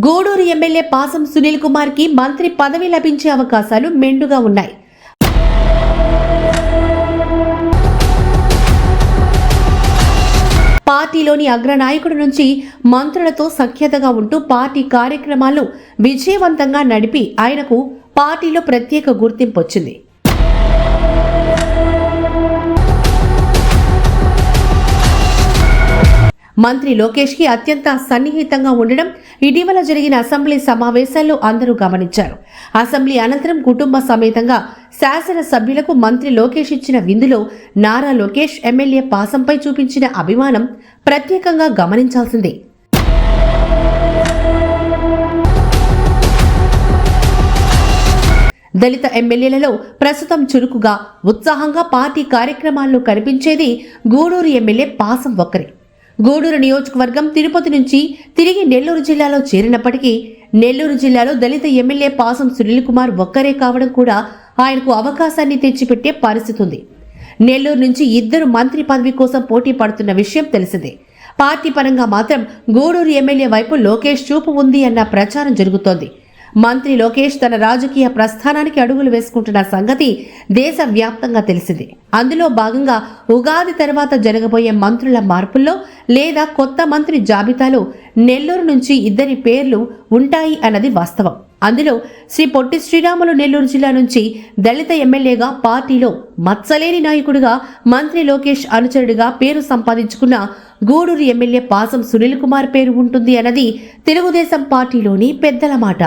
Gudur MLA పాసం సునీల్ కుమార్ కి మంత్రి పదవి లభించే అవకాశాలు మెండుగా ఉన్నాయి. పార్టీలోని అగ్రనాయకుడి నుంచి మంత్రులతో సఖ్యతగా ఉంటూ పార్టీ కార్యక్రమాలను విజయవంతంగా నడిపి ఆయనకు పార్టీలో ప్రత్యేక గుర్తింపు వచ్చింది. మంత్రి లోకేష్ కి అత్యంత సన్నిహితంగా ఉండడం ఇటీవల జరిగిన అసెంబ్లీ సమావేశాల్లో అందరూ గమనించారు. అసెంబ్లీ అనంతరం కుటుంబ సమేతంగా శాసనసభ్యులకు మంత్రి లోకేష్ ఇచ్చిన విందులో నారా లోకేష్ ఎమ్మెల్యే పాసంపై చూపించిన అభిమానం ప్రత్యేకంగా గమనించాల్సిందే. దళిత ఎమ్మెల్యేలలో ప్రస్తుతం చురుకుగా ఉత్సాహంగా పార్టీ కార్యక్రమాల్లో కనిపించేది గూడూరు ఎమ్మెల్యే పాసం ఒక్కరే. గూడూరు నియోజకవర్గం తిరుపతి నుంచి తిరిగి నెల్లూరు జిల్లాలో చేరినప్పటికీ నెల్లూరు జిల్లాలో దళిత ఎమ్మెల్యే పాసం సునీల్ కుమార్ ఒక్కరే కావడం కూడా ఆయనకు అవకాశాన్ని తెచ్చిపెట్టే పరిస్థితి ఉంది. నెల్లూరు నుంచి ఇద్దరు మంత్రి పదవి కోసం పోటీ పడుతున్న విషయం తెలిసిందే. పార్టీ పరంగా మాత్రం గూడూరు ఎమ్మెల్యే వైపు లోకేష్ చూపు ఉంది అన్న ప్రచారం జరుగుతోంది. మంత్రి లోకేష్ తన రాజకీయ ప్రస్థానానికి అడుగులు వేసుకుంటున్న సంగతి దేశవ్యాప్తంగా తెలిసింది. అందులో భాగంగా ఉగాది తర్వాత జరగబోయే మంత్రుల మార్పుల్లో లేదా కొత్త మంత్రి జాబితాలో నెల్లూరు నుంచి ఇద్దరి పేర్లు ఉంటాయి అన్నది వాస్తవం. అందులో శ్రీ పొట్టి శ్రీరాములు నెల్లూరు జిల్లా నుంచి దళిత ఎమ్మెల్యేగా పార్టీలో మచ్చలేని నాయకుడిగా మంత్రి లోకేష్ అనుచరుడిగా పేరు సంపాదించుకున్న గూడూరు ఎమ్మెల్యే పాసం సునీల్ కుమార్ పేరు ఉంటుంది అన్నది తెలుగుదేశం పార్టీలోని పెద్దల మాట.